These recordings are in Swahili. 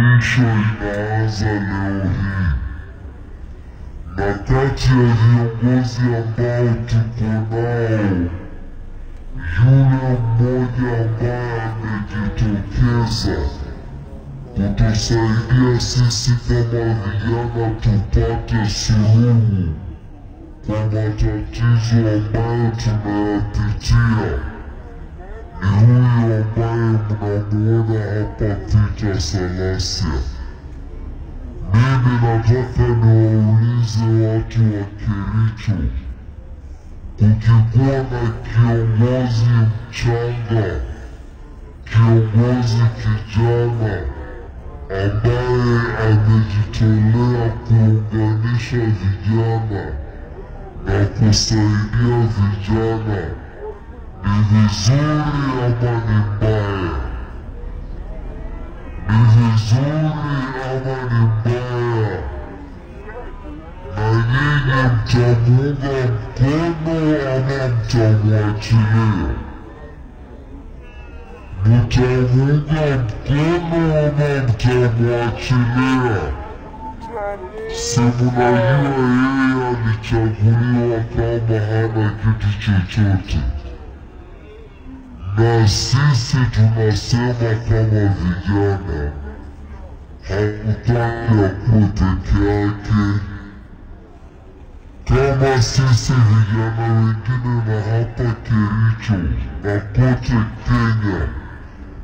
Mwisho inaanza leo hii, na kati ya viongozi ambao tuko nao, yule mmoja ambaye amejitokeza kutusaidia sisi kama vijana tupate suluhu kwa matatizo ambayo tunayapitia, ni huyu ambaye mnamuona hapa, Peter Salasya. Mimi nataka niwaulize watu wa Kericho, kukikuwa na kiongozi mchanga, kiongozi kijana ambaye amejitolea kuunganisha vijana na kusaidia vijana, ni vizuri ama ni mbaya? Ni vizuri ama ni mbaya? Na nyinyi mtamuunga mkono ama mtamwachilia? Mtamuunga mkono ama mtamwachilia? Si mnajua yeye alichaguliwa kama hana kitu chochote, na sisi tunasema kama vijana hakutaki akuwe peke yake. Kama sisi vijana wengine na hapa Kericho na kote Kenya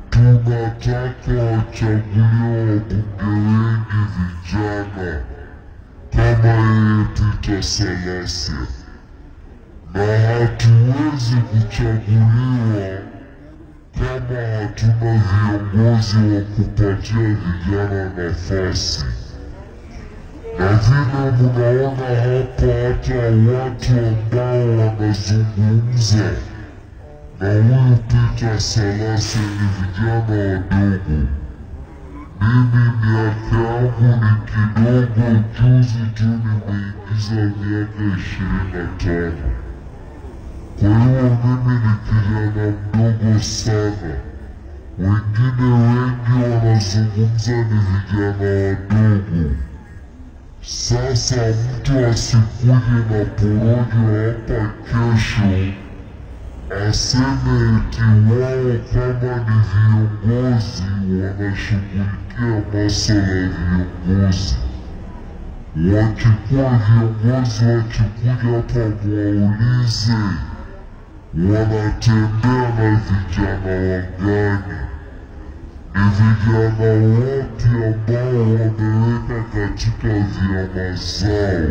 tunataka wachaguliwe wabunge wengi vijana kama yeye Peter Salasya, na hatuwezi kuchaguliwa kama hatuna viongozi wa kupatia vijana nafasi. Na vile mnaona hapa, hata watu ambao wanazungumza na huyu Peter Salasya ni vijana wadogo. Mimi miaka yangu ni kidogo, juzi tu nimeingiza miaka 25. Kwa hiyo mimi ni kijana mdogo sana. Wengine wengi wanazungumza ni vijana wadogo. Sasa mtu asikuje na porojo hapa kesho aseme eti wao kama ni viongozi wanashughulikia masuala ya viongozi. Wakikuwa viongozi wakikuja hapa mwaulize wanatembea na vijana wagani, ni vijana wapi ambao wameweka katika vyama zao,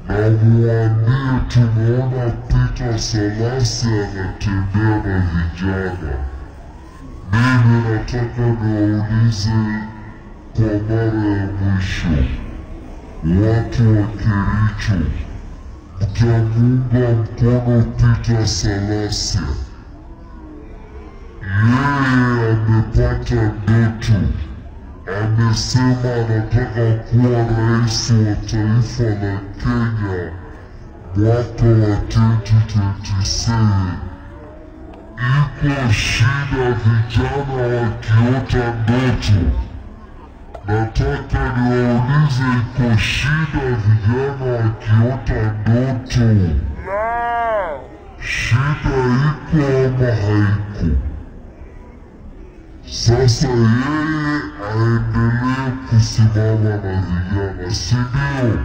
na muambie tumeona Peter Salasya anatembea na vijana. Mimi nataka niwaulize kwa mara ya mwisho, watu wa Kericho, mtamuunga mkono Peter Salasya? Yeye amepata ndoto, amesema anataka kuwa rais wa taifa la Kenya mwaka wa 2027. Iko shida vijana wakiota ndoto. Nataka niwaulize, iko shida vijana wakiota ndoto? Shida iko ama haiko? Sasa yeye aendelee kusimama na vijana, si ndio?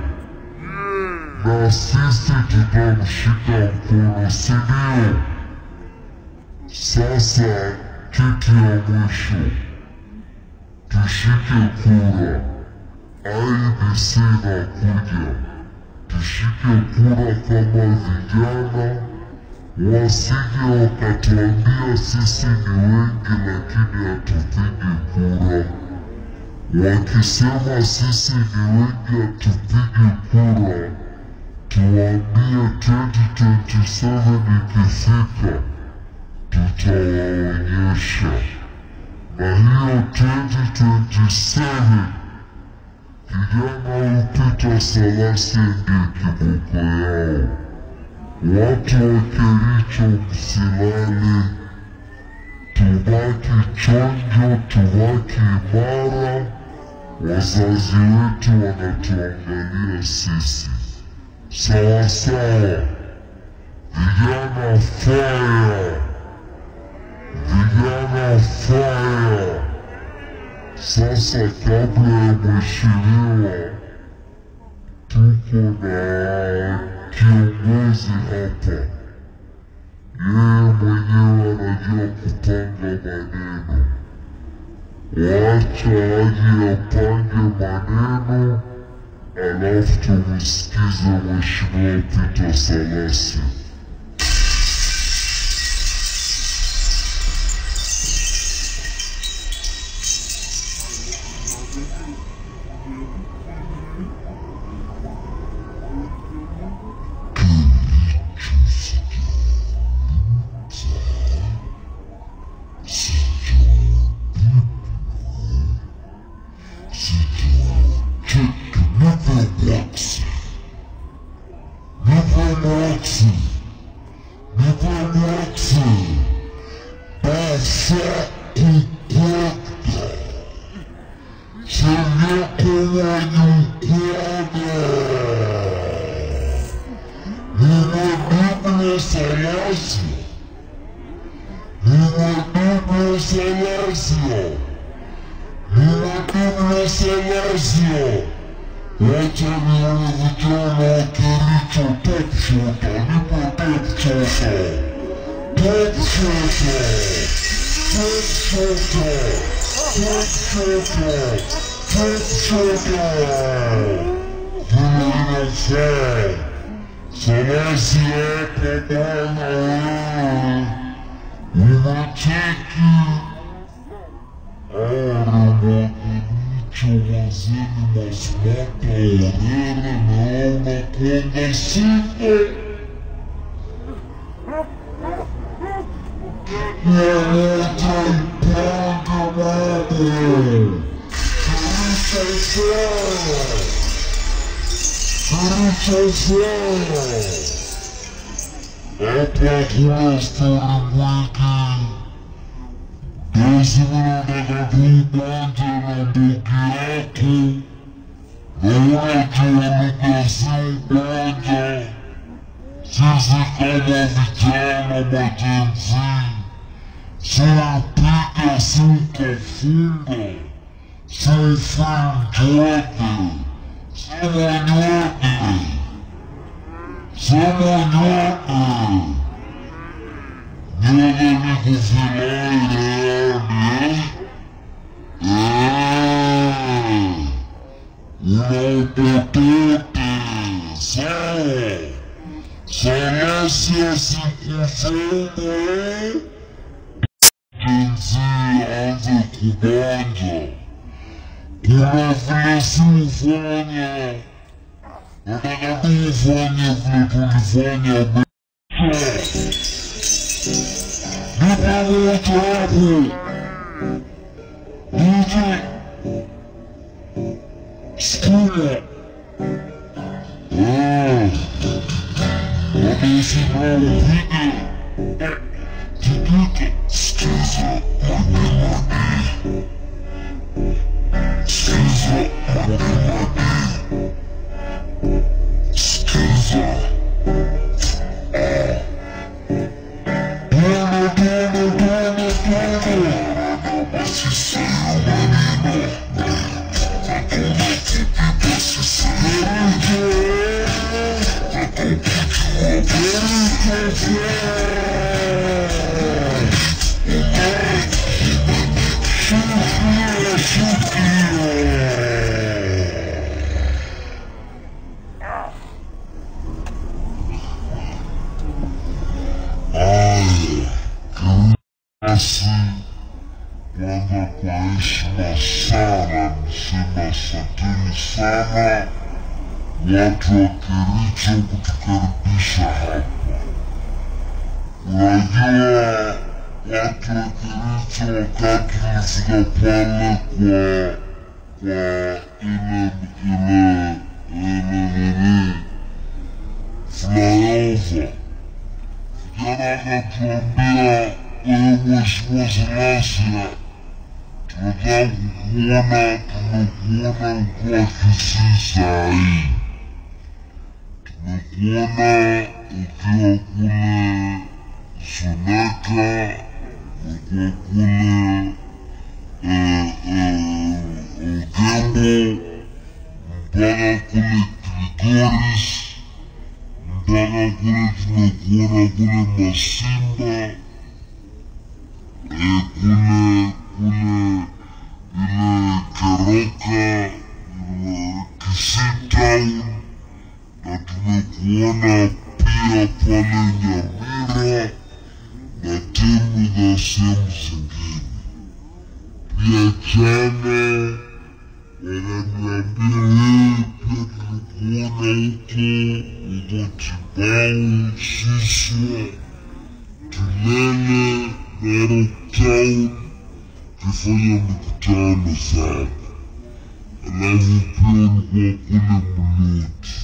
Na sisi tutamshika mkono, si ndio? Sasa kitu ya mwisho, tushike kura. IEBC inakuja, tushike kura kama vijana, wasije wakatuambia sisi ni wengi lakini hatupigi kura. Wakisema sisi ni wengi hatupigi kura, tuwaambie 2027 ikifika tutawaonyesha. Na hiyo 2027 kijana Peter Salasya ndiye kiboko yao. Watu wa Kericho msilale, tubaki chonjo, tubaki imara. Wazazi wetu wanatuangalia sisi. Sawa sawa. Vijana fire! Vijana fire! Sasa kabla ya mheshimiwa, tuko na kiongozi hapa. Yeye mwenyewe anajua kupanga maneno. Wacha aje apange maneno, alafu tumsikize mheshimiwa Peter Salasya. Mheshimiwa Salasya, tunataka tumekuona ukiwa Kisii saa hii. Tumekuona ukiwa kule Suneka, ukiwa kule Ugembo, mpaka kule Kilgoris, mpaka kule tumekuona kule Masimba, kule Keroka, Kisii Town, na tumekuona pia pale Nyamira na timu za sehemu zingine. Pia jana wananiambia pia tulikuona huko Kibao, Suswa, Tulele, Narok Town, kifanya mikutano sana. Alafu pia ulikuwa kule Mloti,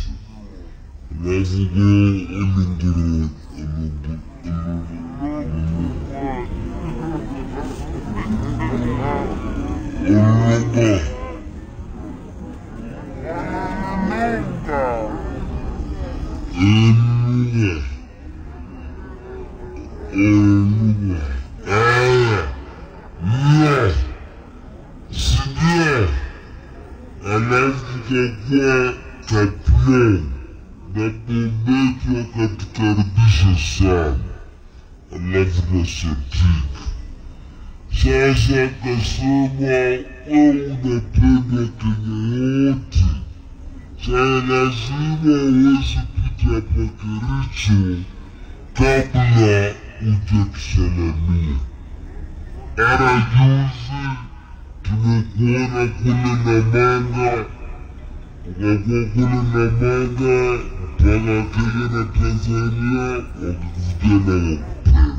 alafu kwa Kaplong na Bombeki wakatukaribisha sana, alafu na Sadik. Sasa akasema wewe unapenda Kenya yote, sasa lazima uwezi pita hapa Kericho kabla hujatusalamia. Ara juzi tumekuona kule Namanga, ukakuwa kule Namanga mpaka Kenya na Tanzania wakikuja na wakupenda.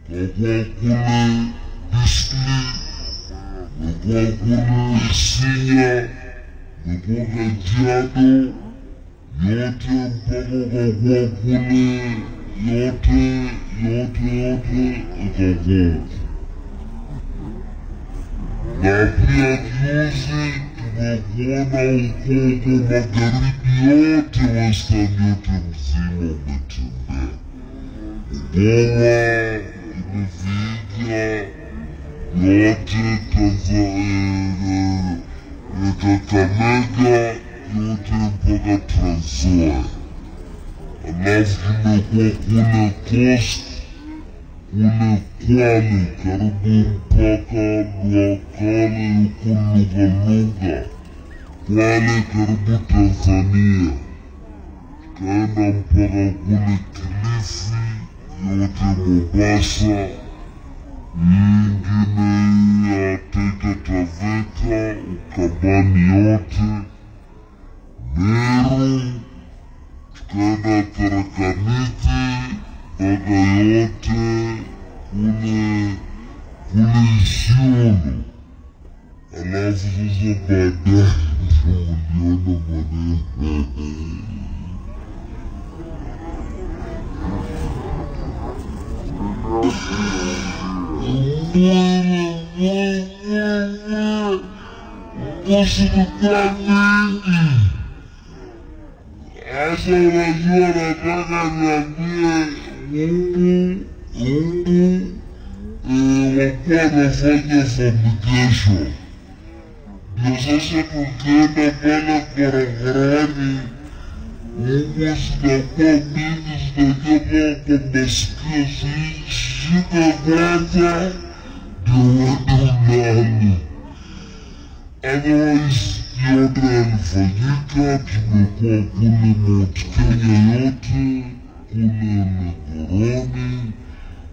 Ukakuwa kule Bisli, ukakuwa kule Isinya, ukakuwa Kajiado, yote mpaka ukakuwa kule yote ukakuwa. Na pia juzi tumekuona huko magharibi yote, Western yote mzima umetembea. Bungoma, Vihiga, yote Kakamega, yote mpaka Trans Nzoia. Alafu tumekuwa kule Coast, kule Kwale karibu mpaka Lwakale huko Lungalunga, Kwale karibu Tanzania, tukaenda mpaka kule Kilifi, yote Mombasa, nyingine ya Taita Taveta, Ukambani yote, Meru, tukaenda Tharaka Nithi, mpaka yote kule Isiolo. Alafu sasa baadaye uliona maneno serikali nyingi. Sasa unajua nataka niambie Mungu wakuwa nafanya fabrication. Ndio sasa tukienda pale barabarani, Mungu zinakuwa mingi, zinajaa kwa masikio, zishike kwanza ndio wende ulale. Otherwise yote yalifanyika. Tumekuwa kule Mount Kenya yote, kule Muhoroni,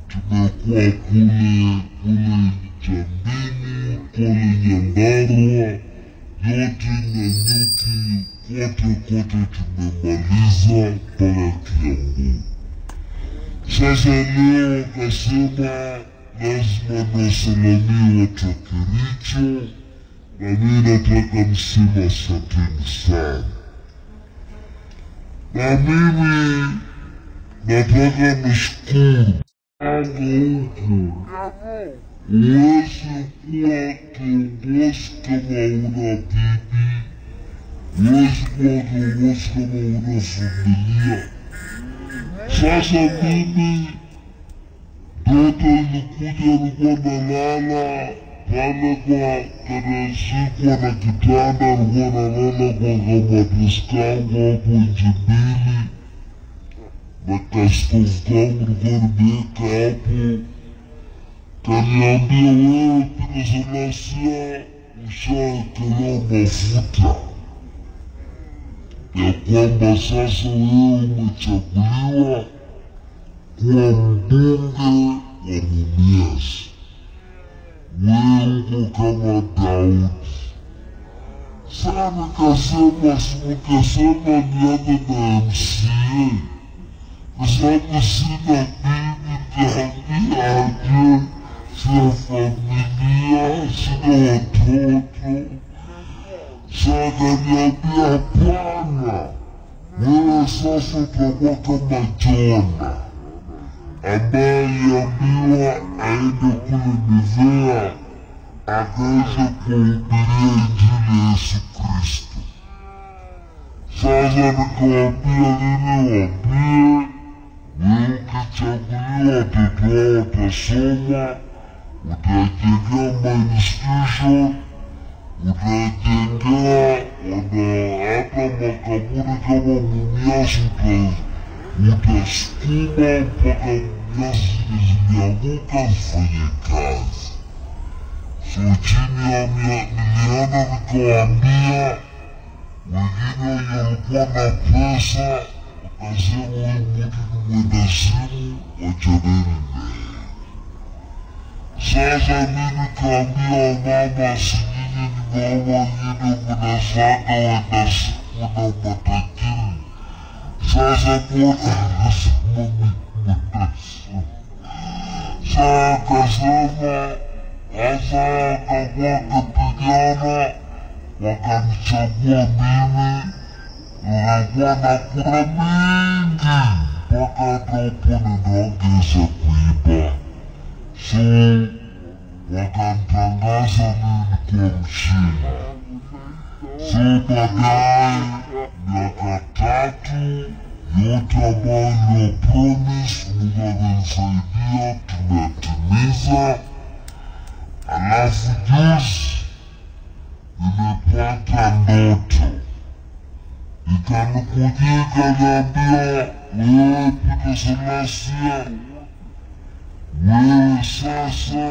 tumekuwa kule Jambini, kule Nyandarua, yote Nanyuki, kote tumemaliza mpaka Kiambu. Sasa leo wakasema lazima niwasalamie watu wa Kericho, na mimi nataka mseme asanteni sana. Na mimi nataka nishukuru huku uweze kuwa kiongozi kama una bibi, uweze kuwa kiongozi kama una familia. Sasa mimi ndoto ilikuwa nalala pale kwa kanazikwa na kitanda, alikuwa nalala kwa kamatresi kangu hapo nje mbili, na kastofu kangu nilikuwa nimeweka hapo. Kaniambia, wewe Peter Salasya ushaekelewa mafuta ya kwamba sasa wewe umechaguliwa kuwa mbunge wa Mumias. Wewe uko kama Daudi. Sasa nikasema nianze na MCA, kwa sababu sina bibi, nitaambia aje, sina familia, sina watoto. Sasa kaniambia, hapana, wewe sasa utakuwa kama Jona ambaye aliambiwa aende kule Nivea akaweze kuhubiria Injili ya Yesu Kristo. Sasa nikawambia, nini wambie, wewe ukichaguliwa watoto wao watasoma, utajengea mainstitution, utajengea hata makaburi kama Mumias, utasukuma mpaka Mumias zimeanguka zifanye kazi. So chini ya niliona nikawambia, wengine wenye walikuwa na pesa wakasema, huyu mtu ni mwendazimu, wachaneni naye. Sasa mimi nikaambia wamama, si nyinyi ni mama wengine mnazaga wendazimu na matajiri. Sasa mbona anasema mimi mwendazimu? Sasa akasema, sasa akakuwa kapigana, wakanichagua mimi, nilikuwa na kura mingi mpaka hata opponent wangeweza kuiba. So wakanitangaza mimi nikuwa mshindi. So baadaye miaka 3 yote ambayo niliwapromise Mungu amenisaidia, tumetimiza. Alafu juzi nimepata ndoto, ikanikujia ikaniambia, wewe Peter Salasya, wewe sasa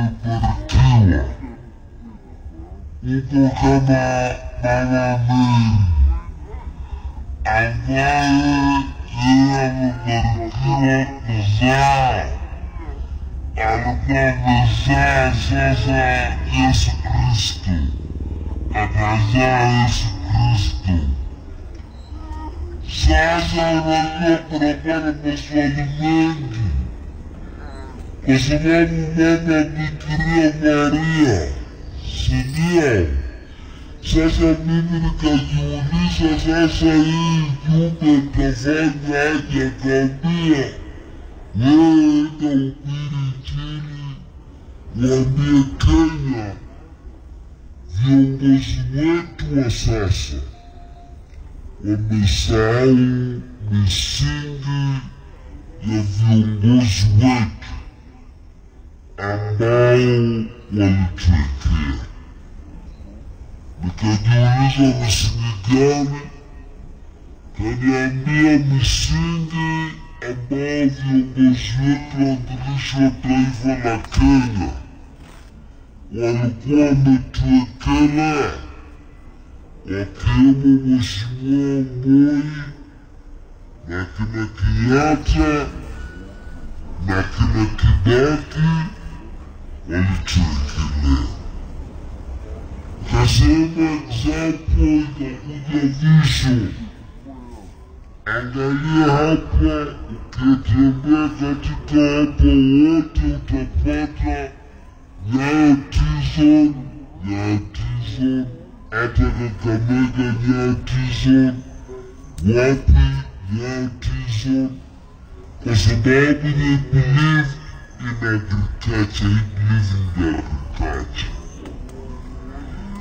umebarikiwa, uko kama Mama Mary ambaye yeye amebarikiwa kuzaa. Alikuwa amezaa sasa Yesu Kristo, akazaa Yesu Kristo. Sasa unajua kunakuwa na maswali mengi, kwa sababu mama Bikira Maria, si ndio? Sasa mimi nikajiuliza, sasa hii jumbe itafanya aje? Akaambia, wewe enda uhubiri Injili, waambie Kenya viongozi wetu wa sasa wamesahau misingi ya viongozi wetu ambao walituwekea. Nikajiuliza misingi gani? Kaniambia misingi ambao viongozi wetu waanzilishi wa taifa la Kenya walikuwa wametuwekelea, wakiwemo Mheshimiwa Moi na kina Kenyatta na kina Kibaki walituwekelea. Kasema example ikakuja Vision. Angalia hapa, ukitembea katika hapa wote utapata Nyayo T-Zone, hata Kakamega Nyayo T-Zone, wapi Nyayo T-Zone, kwa sababu they believe in agriculture, he believes in the agriculture.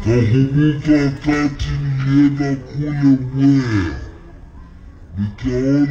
Nakumbuka wakati nilienda kule Mwea, nikaona